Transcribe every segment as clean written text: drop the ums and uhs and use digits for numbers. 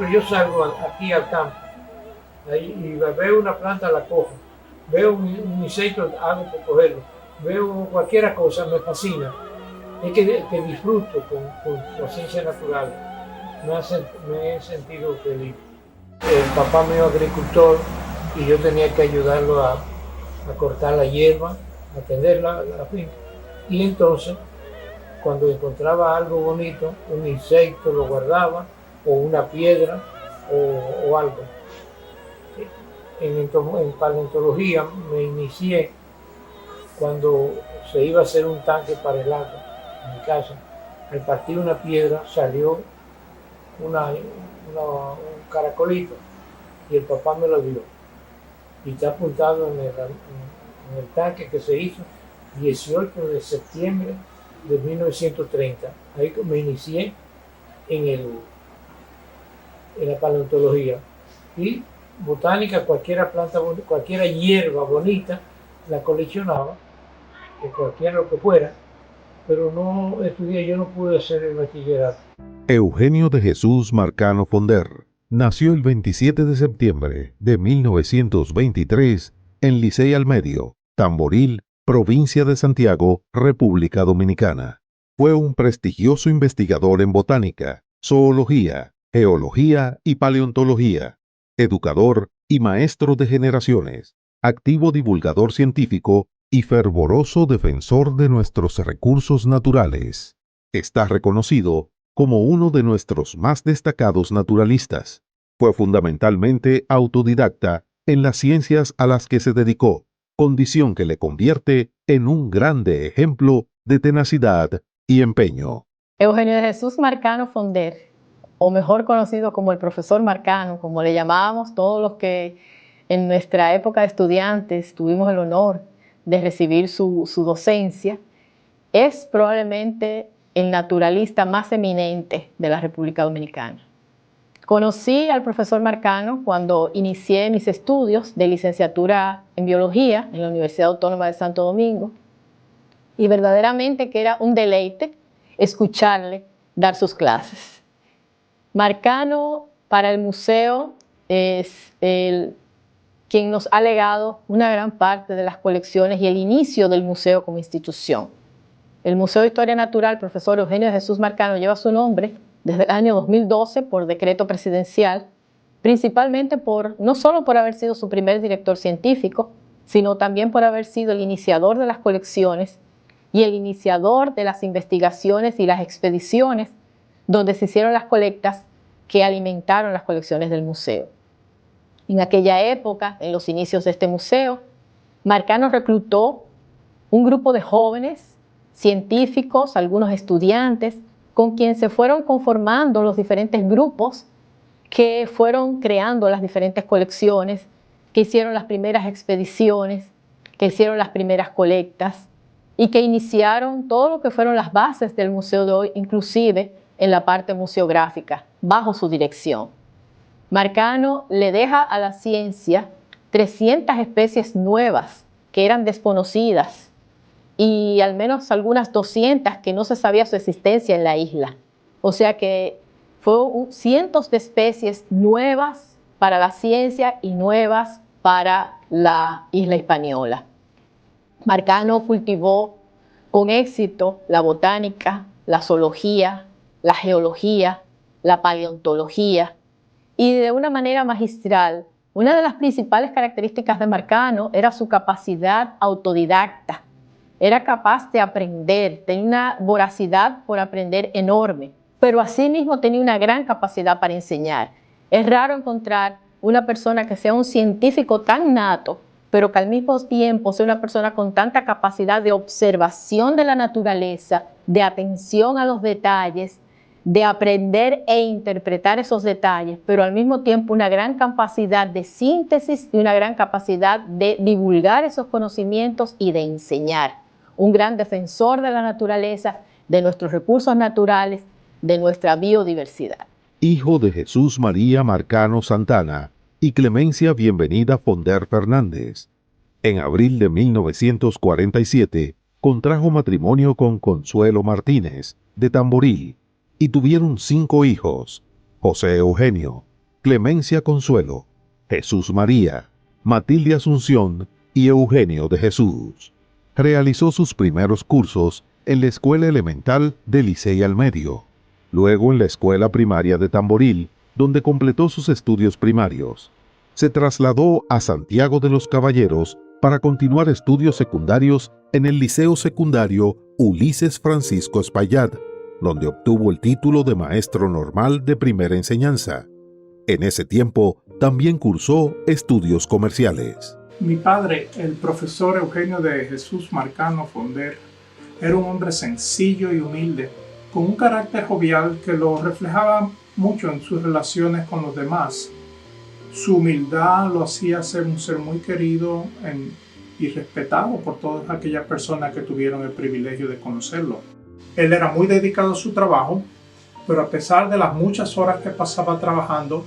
ejemplo, yo salgo aquí al campo y veo una planta, la cojo, veo un insecto, hago por cogerlo, veo cualquier cosa, me fascina. Es que disfruto con la ciencia natural, me he sentido feliz. El papá mío agricultor y yo tenía que ayudarlo a cortar la hierba, a tender la finca. Y entonces, cuando encontraba algo bonito, un insecto lo guardaba, o una piedra, o algo. En paleontología me inicié cuando se iba a hacer un tanque para el agua en mi casa. Al partir una piedra salió un caracolito y el papá me lo dio. Y está apuntado en el tanque que se hizo 18 de septiembre de 1930. Ahí me inicié en la paleontología. Y botánica, cualquier planta, cualquier hierba bonita, la coleccionaba, o cualquier lo que fuera, pero no estudié, yo no pude hacer el bachillerato. Eugenio de Jesús Marcano Fonder nació el 27 de septiembre de 1923 en Licey al Medio, Tamboril, provincia de Santiago, República Dominicana. Fue un prestigioso investigador en botánica, zoología, geología y paleontología, educador y maestro de generaciones, activo divulgador científico y fervoroso defensor de nuestros recursos naturales. Está reconocido como uno de nuestros más destacados naturalistas. Fue fundamentalmente autodidacta en las ciencias a las que se dedicó, condición que le convierte en un grande ejemplo de tenacidad y empeño. Eugenio de Jesús Marcano Fonder, o mejor conocido como el profesor Marcano, como le llamábamos todos los que en nuestra época de estudiantes tuvimos el honor de recibir su docencia, es probablemente el naturalista más eminente de la República Dominicana. Conocí al profesor Marcano cuando inicié mis estudios de licenciatura en biología en la Universidad Autónoma de Santo Domingo, y verdaderamente que era un deleite escucharle dar sus clases. Marcano para el museo es quien nos ha legado una gran parte de las colecciones y el inicio del museo como institución. El Museo de Historia Natural, profesor Eugenio de Jesús Marcano, lleva su nombre desde el año 2012 por decreto presidencial, principalmente no solo por haber sido su primer director científico, sino también por haber sido el iniciador de las colecciones y el iniciador de las investigaciones y las expediciones donde se hicieron las colectas que alimentaron las colecciones del museo. En aquella época, en los inicios de este museo, Marcano reclutó un grupo de jóvenes científicos, algunos estudiantes, con quien se fueron conformando los diferentes grupos que fueron creando las diferentes colecciones, que hicieron las primeras expediciones, que hicieron las primeras colectas y que iniciaron todo lo que fueron las bases del museo de hoy, inclusive en la parte museográfica, bajo su dirección. Marcano le deja a la ciencia 300 especies nuevas que eran desconocidas y al menos algunas 200 que no se sabía su existencia en la isla. O sea que fue cientos de especies nuevas para la ciencia y nuevas para la isla Hispaniola. Marcano cultivó con éxito la botánica, la zoología, la geología, la paleontología y de una manera magistral. Una de las principales características de Marcano era su capacidad autodidacta. Era capaz de aprender, tenía una voracidad por aprender enorme, pero asimismo tenía una gran capacidad para enseñar. Es raro encontrar una persona que sea un científico tan nato, pero que al mismo tiempo sea una persona con tanta capacidad de observación de la naturaleza, de atención a los detalles, de aprender e interpretar esos detalles, pero al mismo tiempo una gran capacidad de síntesis y una gran capacidad de divulgar esos conocimientos y de enseñar. Un gran defensor de la naturaleza, de nuestros recursos naturales, de nuestra biodiversidad. Hijo de Jesús María Marcano Santana y Clemencia Bienvenida Fonder Fernández. En abril de 1947 contrajo matrimonio con Consuelo Martínez, de Tamboril, y tuvieron 5 hijos: José Eugenio, Clemencia Consuelo, Jesús María, Matilde Asunción y Eugenio de Jesús. Realizó sus primeros cursos en la Escuela Elemental de Licey al Medio, luego en la Escuela Primaria de Tamboril, donde completó sus estudios primarios. Se trasladó a Santiago de los Caballeros para continuar estudios secundarios en el Liceo Secundario Ulises Francisco Espaillat, donde obtuvo el título de maestro normal de primera enseñanza. En ese tiempo, también cursó estudios comerciales. Mi padre, el profesor Eugenio de Jesús Marcano Fonder, era un hombre sencillo y humilde, con un carácter jovial que lo reflejaba mucho en sus relaciones con los demás. Su humildad lo hacía ser un ser muy querido y respetado por todas aquellas personas que tuvieron el privilegio de conocerlo. Él era muy dedicado a su trabajo, pero a pesar de las muchas horas que pasaba trabajando,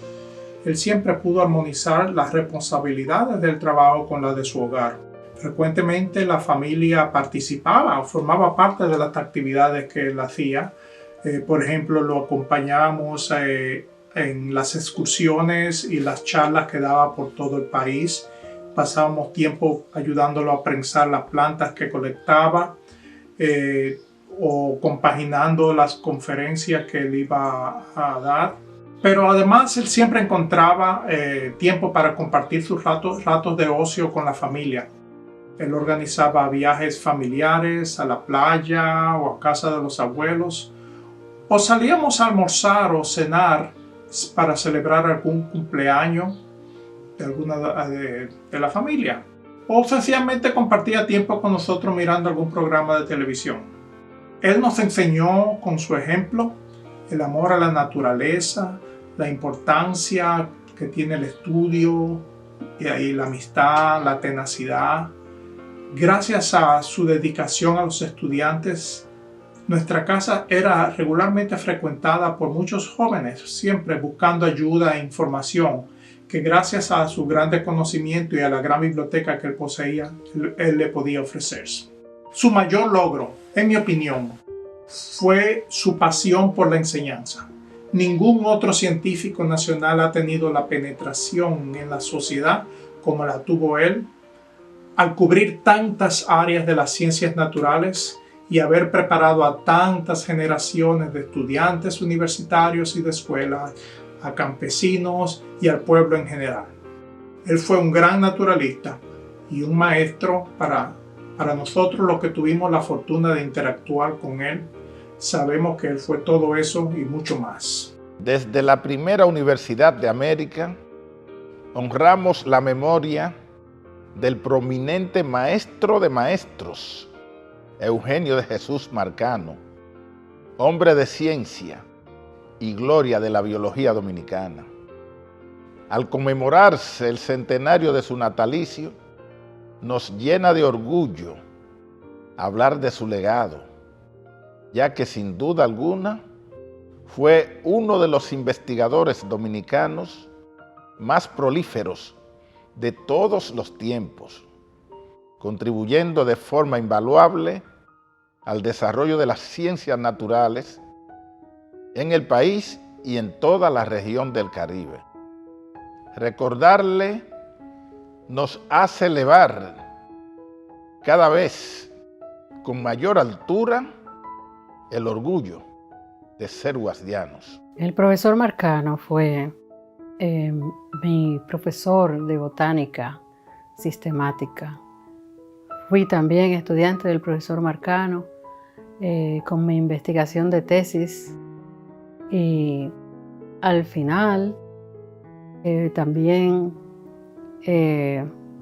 él siempre pudo armonizar las responsabilidades del trabajo con las de su hogar. Frecuentemente la familia participaba o formaba parte de las actividades que él hacía. Por ejemplo, lo acompañábamos en las excursiones y las charlas que daba por todo el país. Pasábamos tiempo ayudándolo a prensar las plantas que colectaba o compaginando las conferencias que él iba a dar. Pero además él siempre encontraba tiempo para compartir sus ratos de ocio con la familia. Él organizaba viajes familiares a la playa o a casa de los abuelos, o salíamos a almorzar o cenar para celebrar algún cumpleaños de alguna de la familia, o sencillamente compartía tiempo con nosotros mirando algún programa de televisión. Él nos enseñó con su ejemplo el amor a la naturaleza, la importancia que tiene el estudio y la amistad, la tenacidad. Gracias a su dedicación a los estudiantes, nuestra casa era regularmente frecuentada por muchos jóvenes, siempre buscando ayuda e información, que gracias a su grande conocimiento y a la gran biblioteca que él poseía, él le podía ofrecer. Su mayor logro, en mi opinión, fue su pasión por la enseñanza. Ningún otro científico nacional ha tenido la penetración en la sociedad como la tuvo él, al cubrir tantas áreas de las ciencias naturales y haber preparado a tantas generaciones de estudiantes universitarios y de escuelas, a campesinos y al pueblo en general. Él fue un gran naturalista y un maestro para nosotros los que tuvimos la fortuna de interactuar con él. Sabemos que él fue todo eso y mucho más. Desde la primera Universidad de América, honramos la memoria del prominente maestro de maestros, Eugenio de Jesús Marcano, hombre de ciencia y gloria de la biología dominicana. Al conmemorarse el centenario de su natalicio, nos llena de orgullo hablar de su legado, ya que sin duda alguna fue uno de los investigadores dominicanos más prolíferos de todos los tiempos, contribuyendo de forma invaluable al desarrollo de las ciencias naturales en el país y en toda la región del Caribe. Recordarle nos hace elevar cada vez con mayor altura el orgullo de ser guasdianos. El profesor Marcano fue mi profesor de botánica sistemática. Fui también estudiante del profesor Marcano con mi investigación de tesis y al final también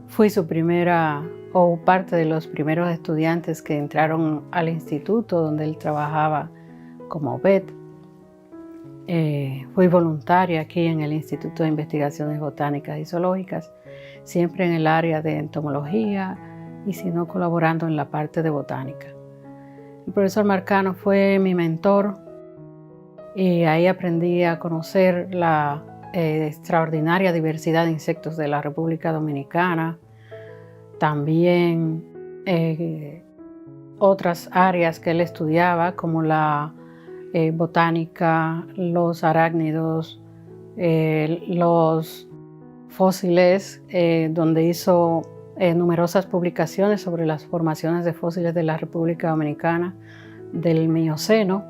fui su primera o parte de los primeros estudiantes que entraron al instituto donde él trabajaba como vet. Fui voluntaria aquí en el Instituto de Investigaciones Botánicas y Zoológicas, siempre en el área de entomología y si no colaborando en la parte de botánica. El profesor Marcano fue mi mentor y ahí aprendí a conocer la extraordinaria diversidad de insectos de la República Dominicana, también otras áreas que él estudiaba como la botánica, los arácnidos, los fósiles, donde hizo numerosas publicaciones sobre las formaciones de fósiles de la República Dominicana del Mioceno,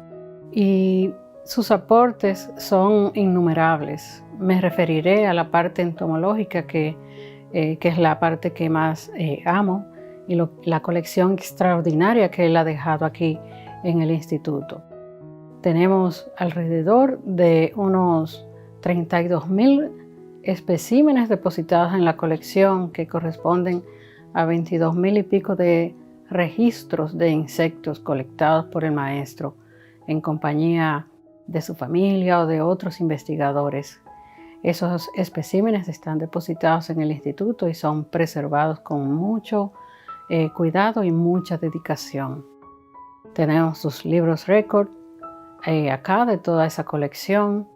y sus aportes son innumerables. Me referiré a la parte entomológica, que es la parte que más amo, y la colección extraordinaria que él ha dejado aquí en el instituto. Tenemos alrededor de unos 32,000 especímenes depositados en la colección, que corresponden a 22,000 y pico de registros de insectos colectados por el maestro en compañía de su familia o de otros investigadores. Esos especímenes están depositados en el instituto y son preservados con mucho cuidado y mucha dedicación. Tenemos sus libros récord acá de toda esa colección.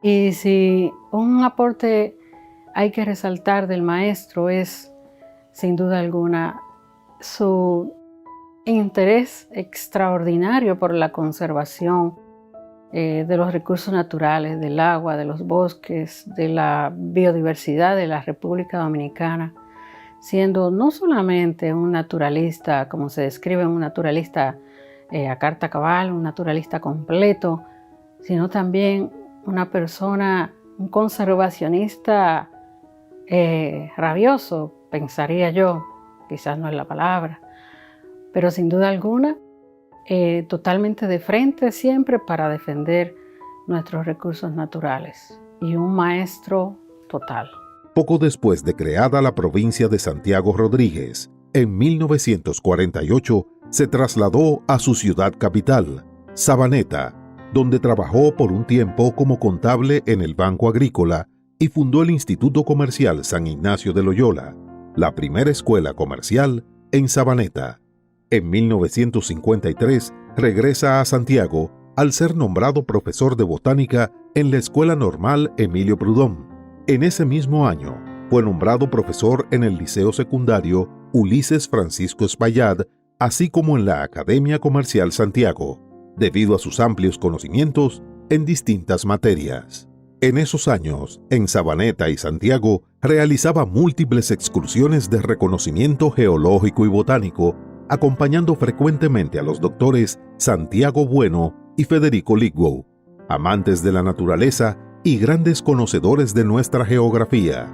Y si un aporte hay que resaltar del maestro es, sin duda alguna, su interés extraordinario por la conservación de los recursos naturales, del agua, de los bosques, de la biodiversidad de la República Dominicana, siendo no solamente un naturalista, como se describe, un naturalista a carta cabal, un naturalista completo, sino también una persona, un conservacionista rabioso, pensaría yo, quizás no es la palabra, pero sin duda alguna, totalmente de frente siempre para defender nuestros recursos naturales, y un maestro total. Poco después de creada la provincia de Santiago Rodríguez, en 1948 se trasladó a su ciudad capital, Sabaneta, donde trabajó por un tiempo como contable en el Banco Agrícola y fundó el Instituto Comercial San Ignacio de Loyola, la primera escuela comercial en Sabaneta. En 1953 regresa a Santiago al ser nombrado profesor de botánica en la Escuela Normal Emilio Prudón. En ese mismo año fue nombrado profesor en el Liceo Secundario Ulises Francisco Espaillat, así como en la Academia Comercial Santiago, debido a sus amplios conocimientos en distintas materias. En esos años, en Sabaneta y Santiago, realizaba múltiples excursiones de reconocimiento geológico y botánico, acompañando frecuentemente a los doctores Santiago Bueno y Federico Ligou, amantes de la naturaleza y grandes conocedores de nuestra geografía.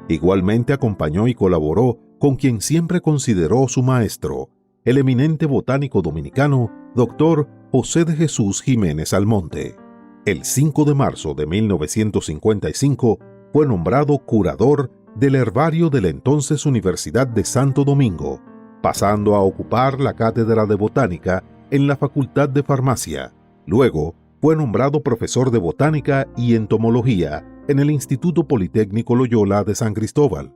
Igualmente acompañó y colaboró con quien siempre consideró su maestro, el eminente botánico dominicano, Dr. José de Jesús Jiménez Almonte. El 5 de marzo de 1955 fue nombrado curador del herbario de la entonces Universidad de Santo Domingo, pasando a ocupar la cátedra de botánica en la Facultad de Farmacia. Luego fue nombrado profesor de botánica y entomología en el Instituto Politécnico Loyola de San Cristóbal.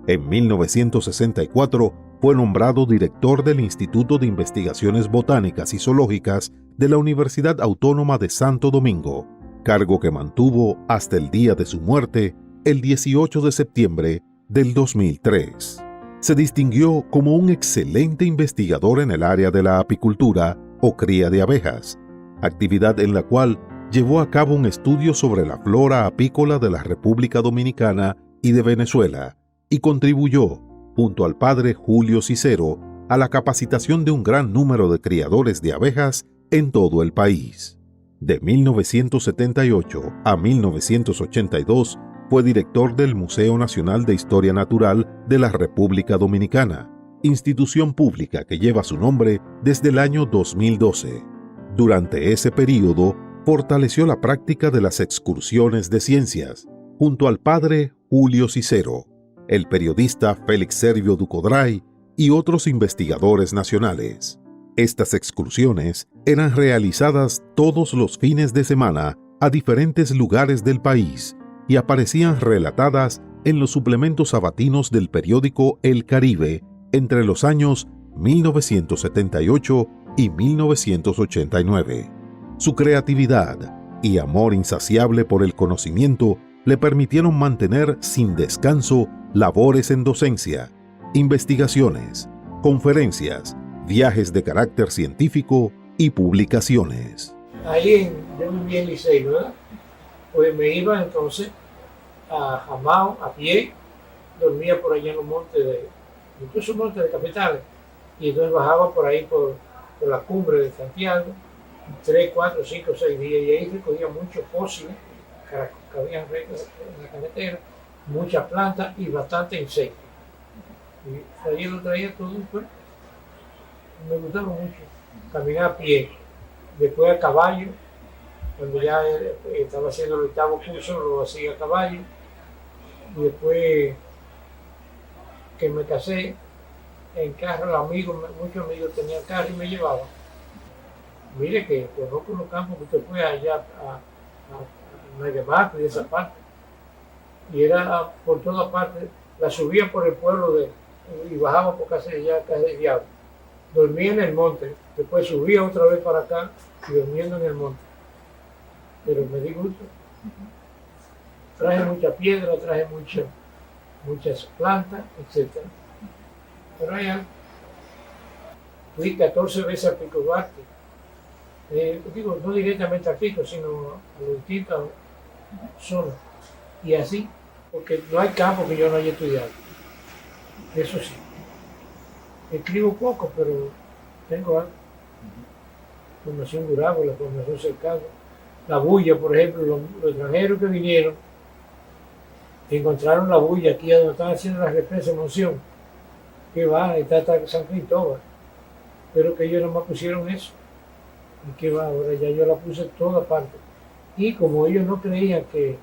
En 1964 fue nombrado director del Instituto de Investigaciones Botánicas y Zoológicas de la Universidad Autónoma de Santo Domingo, cargo que mantuvo hasta el día de su muerte, el 18 de septiembre del 2003. Se distinguió como un excelente investigador en el área de la apicultura o cría de abejas, actividad en la cual llevó a cabo un estudio sobre la flora apícola de la República Dominicana y de Venezuela, y contribuyó, junto al padre Julio Cicero, a la capacitación de un gran número de criadores de abejas en todo el país. De 1978 a 1982 fue director del Museo Nacional de Historia Natural de la República Dominicana, institución pública que lleva su nombre desde el año 2012. Durante ese período, fortaleció la práctica de las excursiones de ciencias, junto al padre Julio Cicero, el periodista Félix Servio Ducodray y otros investigadores nacionales. Estas excursiones eran realizadas todos los fines de semana a diferentes lugares del país y aparecían relatadas en los suplementos sabatinos del periódico El Caribe entre los años 1978 y 1989. Su creatividad y amor insaciable por el conocimiento le permitieron mantener sin descanso labores en docencia, investigaciones, conferencias, viajes de carácter científico y publicaciones. Ahí yo viví en Licey, ¿verdad? Pues me iba entonces a Jamao a pie, dormía por allá en los montes incluso montes de Capitales, y entonces bajaba por ahí por la cumbre de Santiago, 3, 4, 5, 6 días, y ahí recogía muchos fósiles que habían en la carretera, muchas plantas y bastante insectos. Y ahí lo traía todo, pues me gustaba mucho caminar a pie, después a caballo. Cuando ya estaba haciendo el 8º curso, lo hacía a caballo. Y después que me casé, en carro, muchos amigos tenían carro y me llevaban. Mire que conozco los campos que usted fue allá a Meguemato y esa parte. Y era por todas partes, la subía por el pueblo y bajaba por casa de Diablo. Dormía en el monte, después subía otra vez para acá y durmiendo en el monte. Pero me di gusto. Traje mucha piedra, traje muchas plantas, etc. Pero allá fui 14 veces a Pico Duarte. Digo, no directamente a Pico, sino a los distintas zonas. Y así, porque no hay campo que yo no haya estudiado. Eso sí. Escribo poco, pero tengo algo. Formación durable, la formación cercana. La bulla, por ejemplo, los extranjeros que vinieron, encontraron la bulla aquí donde están haciendo la represa de Monción. Que va, está San Cristóbal. Pero que ellos nomás pusieron eso. Y que va, ahora ya yo la puse en toda parte. Y como ellos no creían que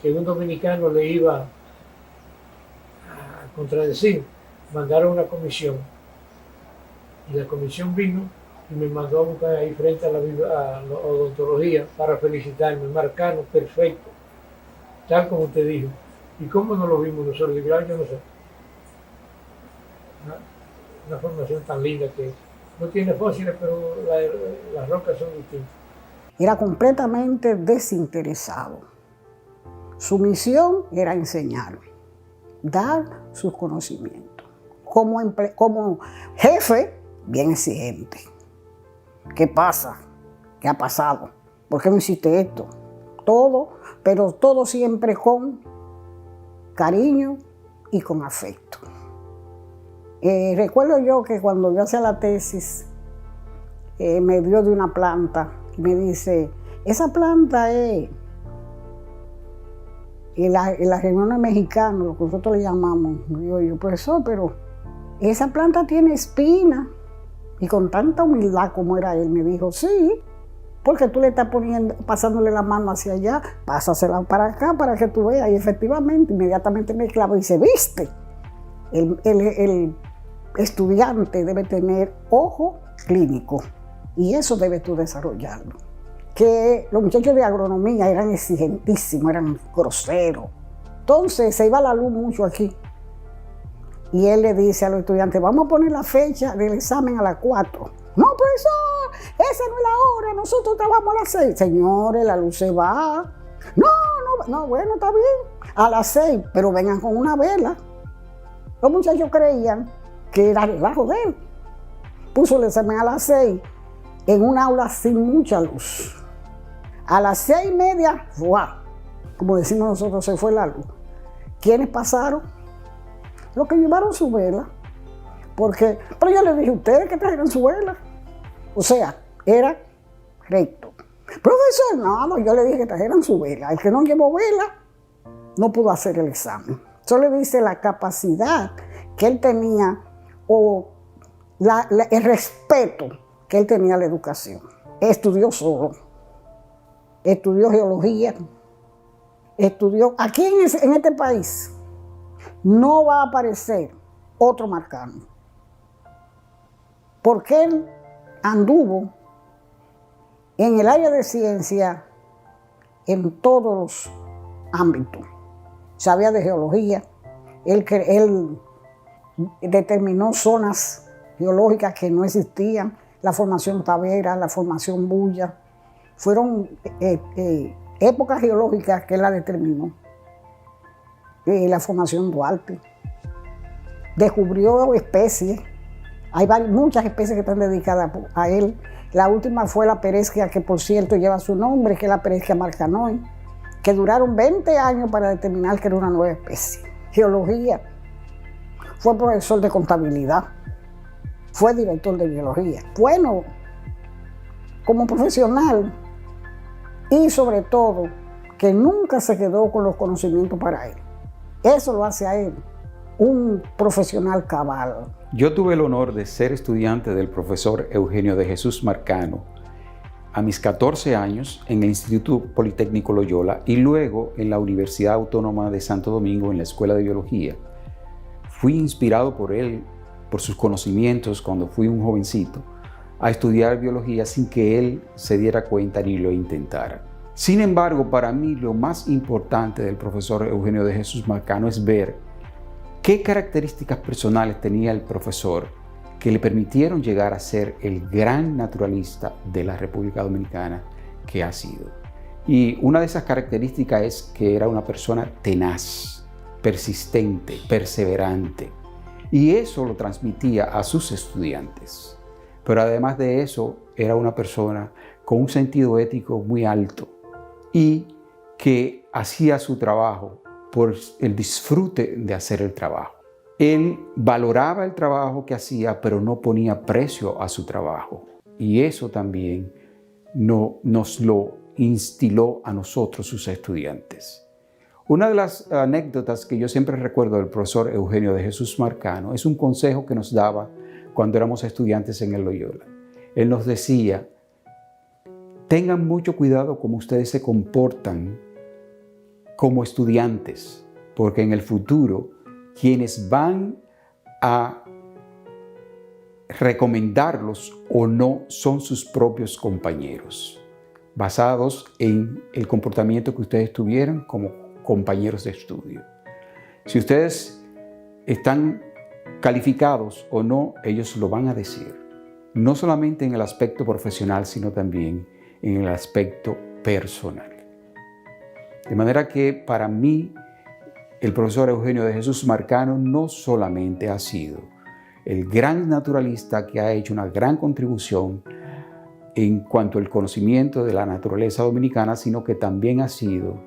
un dominicano le iba a contradecir, mandaron una comisión. Y la comisión vino y me mandó a buscar ahí frente a la odontología para felicitarme. Marcano, perfecto, tal como usted dijo. ¿Y cómo no lo vimos nosotros? Digo, yo no sé. Una formación tan linda que no tiene fósiles, pero las rocas son distintas. Era completamente desinteresado. Su misión era enseñarme, dar sus conocimientos. Como jefe, bien exigente. ¿Qué pasa? ¿Qué ha pasado? ¿Por qué no hiciste esto? Todo, pero todo siempre con cariño y con afecto. Recuerdo yo que cuando yo hacía la tesis, me dio de una planta y me dice, esa planta es, en las reuniones mexicanas, lo que nosotros le llamamos, digo yo, profesor, pero esa planta tiene espina. Y con tanta humildad como era él, me dijo, sí, porque tú le estás pasándole la mano hacia allá, pásasela para acá para que tú veas. Y efectivamente, inmediatamente me clavó y dice, ¿viste? El estudiante debe tener ojo clínico y eso debes tú desarrollarlo. Que los muchachos de agronomía eran exigentísimos, eran groseros. Entonces se iba la luz mucho aquí. Y él le dice a los estudiantes, vamos a poner la fecha del examen a las 4. No, profesor, esa no es la hora, nosotros trabajamos a las 6. Señores, la luz se va. No, bueno, está bien, a las 6, pero vengan con una vela. Los muchachos creían que era relajo de él. Puso el examen a las 6 en un aula sin mucha luz. A las 6:30, ¡guau! Como decimos nosotros, se fue la luz. ¿Quiénes pasaron? Los que llevaron su vela. Pero yo les dije a ustedes que trajeran su vela. O sea, era recto. Profesor, no, yo le dije que trajeran su vela. El que no llevó vela no pudo hacer el examen. Eso le dice la capacidad que él tenía o el respeto que él tenía a la educación. Estudió solo. Estudió geología. Estudió aquí en este país. No va a aparecer otro Marcano, porque él anduvo en el área de ciencia en todos los ámbitos. Sabía de geología, él determinó zonas geológicas que no existían, la formación Tavera, la formación Bulla, fueron épocas geológicas que él la determinó. La formación Duarte. Descubrió especies. Hay muchas especies que están dedicadas a él. La última fue la peresquia, que por cierto lleva su nombre, que es la peresquia marcanoy, que duraron 20 años para determinar que era una nueva especie. Geología. Fue profesor de contabilidad. Fue director de biología. Bueno, como profesional y sobre todo que nunca se quedó con los conocimientos para él. Eso lo hace a él un profesional cabal. Yo tuve el honor de ser estudiante del profesor Eugenio de Jesús Marcano a mis 14 años en el Instituto Politécnico Loyola y luego en la Universidad Autónoma de Santo Domingo en la Escuela de Biología. Fui inspirado por él, por sus conocimientos cuando fui un jovencito, a estudiar biología sin que él se diera cuenta ni lo intentara. Sin embargo, para mí lo más importante del profesor Eugenio de Jesús Marcano es ver qué características personales tenía el profesor que le permitieron llegar a ser el gran naturalista de la República Dominicana que ha sido. Y una de esas características es que era una persona tenaz, persistente, perseverante. Y eso lo transmitía a sus estudiantes. Pero además de eso, era una persona con un sentido ético muy alto y que hacía su trabajo por el disfrute de hacer el trabajo. Él valoraba el trabajo que hacía, pero no ponía precio a su trabajo. Y eso también nos lo instiló a nosotros, sus estudiantes. Una de las anécdotas que yo siempre recuerdo del profesor Eugenio de Jesús Marcano es un consejo que nos daba cuando éramos estudiantes en el Loyola. Él nos decía: tengan mucho cuidado cómo ustedes se comportan como estudiantes, porque en el futuro quienes van a recomendarlos o no son sus propios compañeros, basados en el comportamiento que ustedes tuvieron como compañeros de estudio. Si ustedes están calificados o no, ellos lo van a decir, no solamente en el aspecto profesional, sino también en el aspecto personal. De manera que para mí, el profesor Eugenio de Jesús Marcano no solamente ha sido el gran naturalista que ha hecho una gran contribución en cuanto al conocimiento de la naturaleza dominicana, sino que también ha sido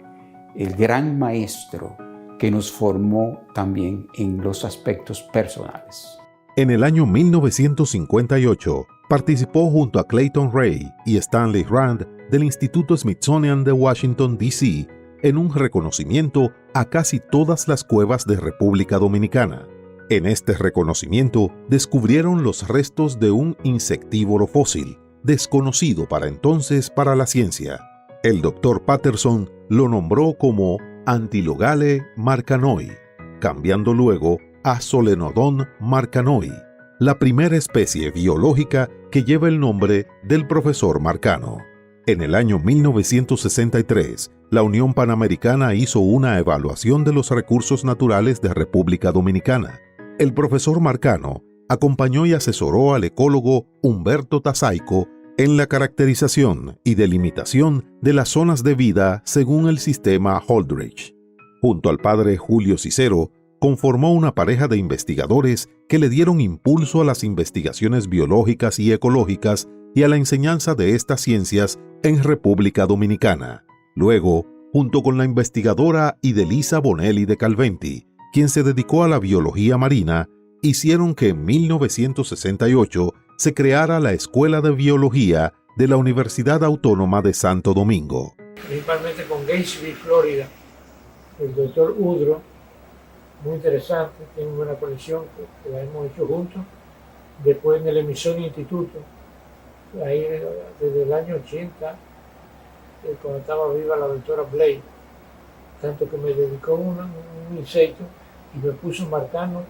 el gran maestro que nos formó también en los aspectos personales. En el año 1958, participó junto a Clayton Ray y Stanley Rand del Instituto Smithsonian de Washington, D.C., en un reconocimiento a casi todas las cuevas de República Dominicana. En este reconocimiento descubrieron los restos de un insectívoro fósil, desconocido para entonces para la ciencia. El Dr. Patterson lo nombró como Antilogale marcanoi, cambiando luego a Solenodon marcanoi, la primera especie biológica que lleva el nombre del profesor Marcano. En el año 1963, la Unión Panamericana hizo una evaluación de los recursos naturales de República Dominicana. El profesor Marcano acompañó y asesoró al ecólogo Humberto Tasaico en la caracterización y delimitación de las zonas de vida según el sistema Holdridge. Junto al padre Julio Cicero, conformó una pareja de investigadores que le dieron impulso a las investigaciones biológicas y ecológicas y a la enseñanza de estas ciencias en República Dominicana. Luego, junto con la investigadora Idelisa Bonelli de Calventi, quien se dedicó a la biología marina, hicieron que en 1968 se creara la Escuela de Biología de la Universidad Autónoma de Santo Domingo. Principalmente con Gainesville, Florida, el doctor Udro, muy interesante, tiene una buena conexión que la hemos hecho juntos. Después en el Emisor Instituto, ahí desde el año 80, cuando estaba viva la doctora Blake, tanto que me dedicó un insecto y me puso Marcano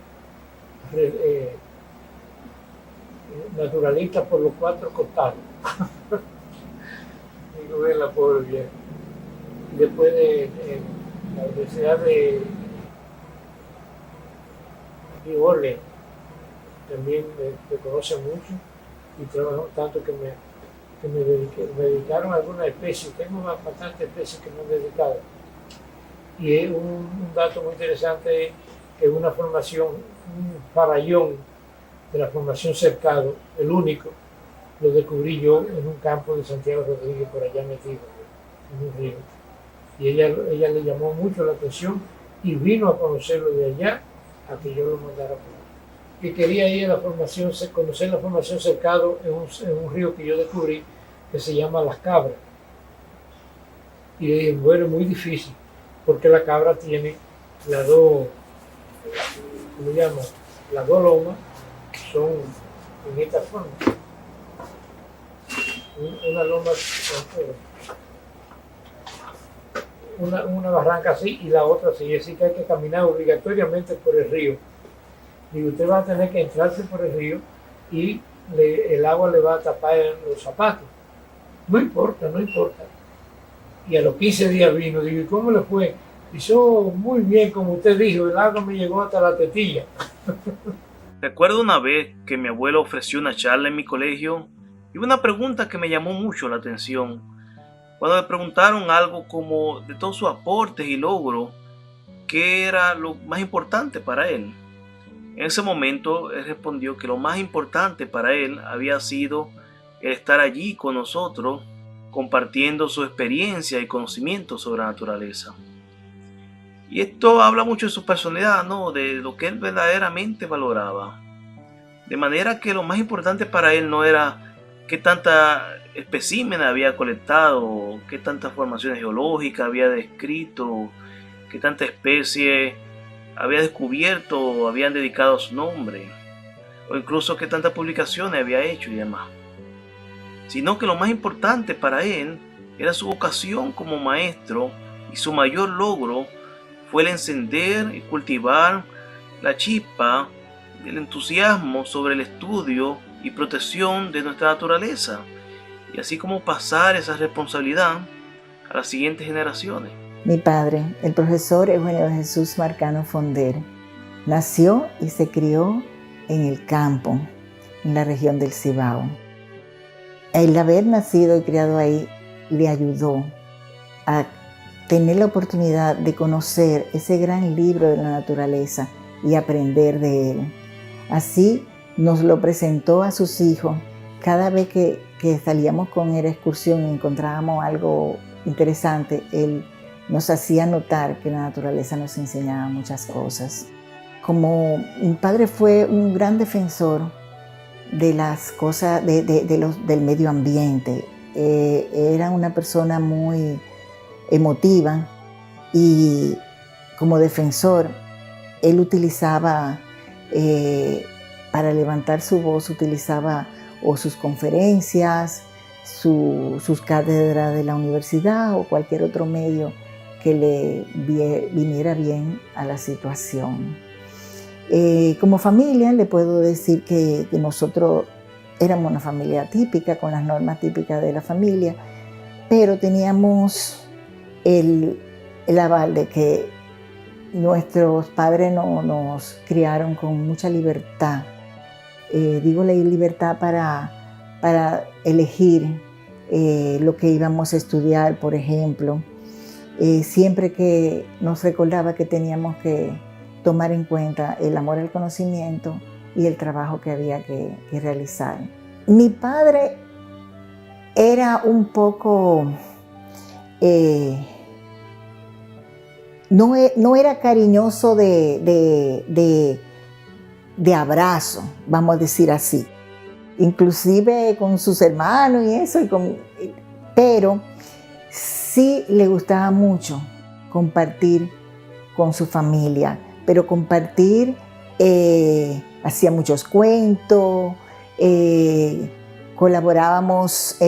naturalista por los 4 costados. Digo, ven la pobre vieja. Y después de la Universidad de Orleans, también me conoce mucho y trabajó tanto que me dedicaron a algunas especies. Tengo bastantes especies que me han dedicado. Y es un dato muy interesante es que una formación, un farallón de la formación cercado, el único, lo descubrí yo en un campo de Santiago Rodríguez por allá metido, en un río. Y ella le llamó mucho la atención y vino a conocerlo de allá a que yo lo mandara por ahí. Que quería ir a la formación, conocer la formación cercado en un río que yo descubrí que se llama Las Cabras. Y le dije, bueno, es muy difícil, porque la cabra tiene las dos, ¿cómo se llama? Las dos lomas son en esta forma. Una loma, una barranca así y la otra así, así que hay que caminar obligatoriamente por el río. Y usted va a tener que entrarse por el río y el agua le va a tapar los zapatos. No importa, no importa. Y a los 15 días vino, digo, ¿y cómo le fue? Hizo muy bien, como usted dijo, el agua me llegó hasta la tetilla. Recuerdo una vez que mi abuelo ofreció una charla en mi colegio y una pregunta que me llamó mucho la atención. Cuando le preguntaron algo como de todos sus aportes y logros, ¿qué era lo más importante para él? En ese momento él respondió que lo más importante para él había sido el estar allí con nosotros, compartiendo su experiencia y conocimiento sobre la naturaleza. Y esto habla mucho de su personalidad, ¿no? De lo que él verdaderamente valoraba. De manera que lo más importante para él no era qué tanta especímenes había colectado, qué tantas formaciones geológicas había descrito, qué tanta especie había descubierto o habían dedicado a su nombre, o incluso qué tantas publicaciones había hecho y demás. Sino que lo más importante para él era su vocación como maestro, y su mayor logro fue el encender y cultivar la chispa del entusiasmo sobre el estudio y protección de nuestra naturaleza, y así como pasar esa responsabilidad a las siguientes generaciones. Mi padre, el profesor Eugenio de Jesús Marcano Fonder, nació y se crió en el campo, en la región del Cibao. El haber nacido y criado ahí le ayudó a tener la oportunidad de conocer ese gran libro de la naturaleza y aprender de él. Así nos lo presentó a sus hijos. Cada vez que salíamos con él a excursión y encontrábamos algo interesante, él nos hacía notar que la naturaleza nos enseñaba muchas cosas. Como mi padre fue un gran defensor de las cosas del medio ambiente, era una persona muy emotiva y como defensor él utilizaba para levantar su voz, utilizaba o sus conferencias, sus cátedras de la universidad o cualquier otro medio que le viniera bien a la situación. Como familia le puedo decir que nosotros éramos una familia típica, con las normas típicas de la familia, pero teníamos el aval de que nuestros padres nos criaron con mucha libertad. Digo la libertad para elegir lo que íbamos a estudiar, por ejemplo. Siempre que nos recordaba que teníamos que tomar en cuenta el amor al conocimiento y el trabajo que había que realizar. Mi padre era un poco... no era cariñoso de abrazo, vamos a decir así. Inclusive con sus hermanos y eso, pero sí le gustaba mucho compartir con su familia, pero compartir, hacía muchos cuentos, colaborábamos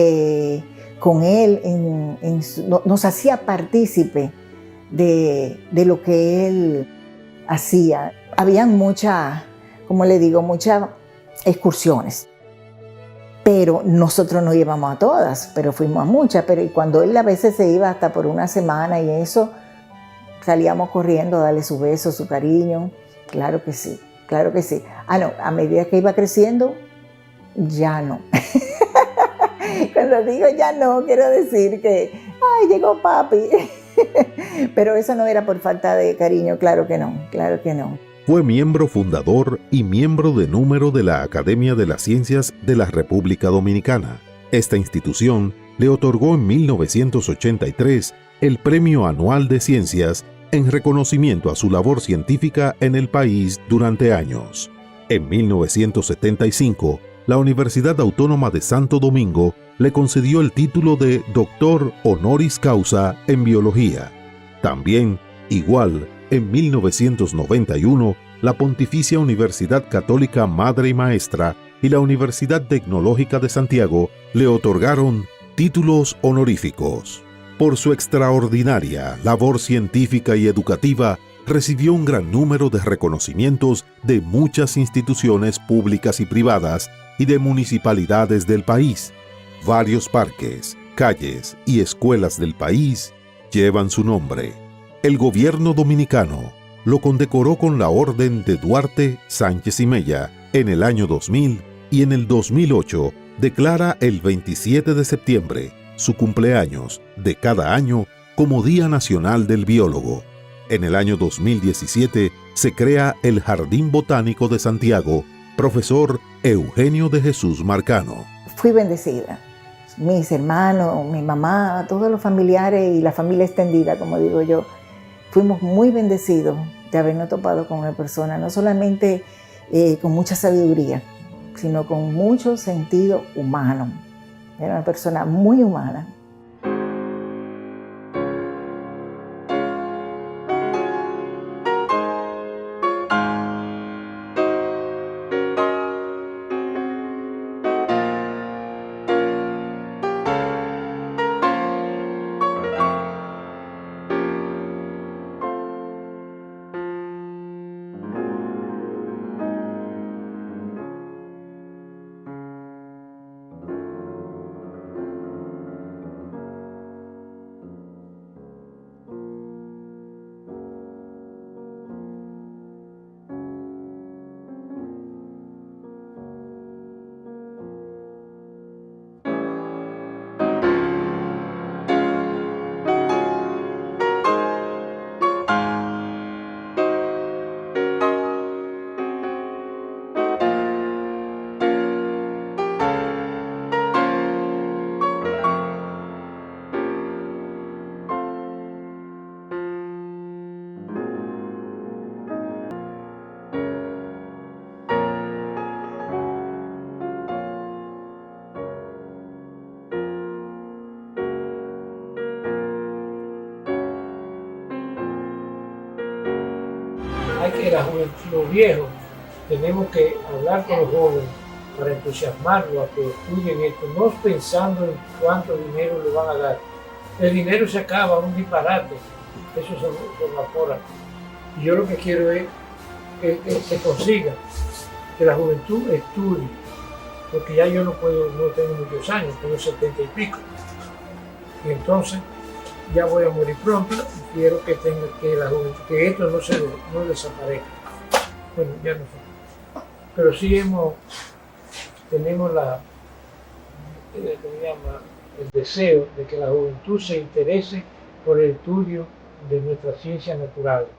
con él, nos hacía partícipe de lo que él hacía. Habían muchas excursiones, pero nosotros no íbamos a todas, pero fuimos a muchas. Pero cuando él a veces se iba hasta por una semana y eso, salíamos corriendo a darle su beso, su cariño. Claro que sí, claro que sí. No, a medida que iba creciendo, ya no. Cuando digo ya no, quiero decir que, ay, llegó papi. Pero eso no era por falta de cariño, claro que no, claro que no. Fue miembro fundador y miembro de número de la Academia de las Ciencias de la República Dominicana. Esta institución le otorgó en 1983 el Premio Anual de Ciencias en reconocimiento a su labor científica en el país durante años. En 1975, la Universidad Autónoma de Santo Domingo le concedió el título de Doctor Honoris Causa en Biología. También, igual, en 1991, la Pontificia Universidad Católica Madre y Maestra y la Universidad Tecnológica de Santiago le otorgaron títulos honoríficos. Por su extraordinaria labor científica y educativa, recibió un gran número de reconocimientos de muchas instituciones públicas y privadas y de municipalidades del país. Varios parques, calles y escuelas del país llevan su nombre. El gobierno dominicano lo condecoró con la Orden de Duarte Sánchez y Mella en el año 2000 y en el 2008 declara el 27 de septiembre, su cumpleaños de cada año, como Día Nacional del Biólogo. En el año 2017 se crea el Jardín Botánico de Santiago, Profesor Eugenio de Jesús Marcano. Fui bendecida. Mis hermanos, mi mamá, todos los familiares y la familia extendida, como digo yo, fuimos muy bendecidos de habernos topado con una persona, no solamente con mucha sabiduría, sino con mucho sentido humano. Era una persona muy humana. Hay que los viejos tenemos que hablar con los jóvenes para entusiasmarlos a que estudien esto, no pensando en cuánto dinero le van a dar. El dinero se acaba, un disparate, eso se evapora. Y yo lo que quiero es que se consiga, que la juventud estudie, porque ya yo no tengo muchos años, tengo 70 y pico. Y entonces ya voy a morir pronto y quiero que la juventud, que esto no desaparezca. Bueno, ya no sé. Pero sí tenemos el deseo de que la juventud se interese por el estudio de nuestras ciencias naturales.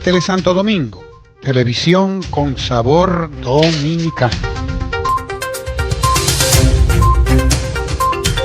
Tele Santo Domingo, televisión con sabor dominicano.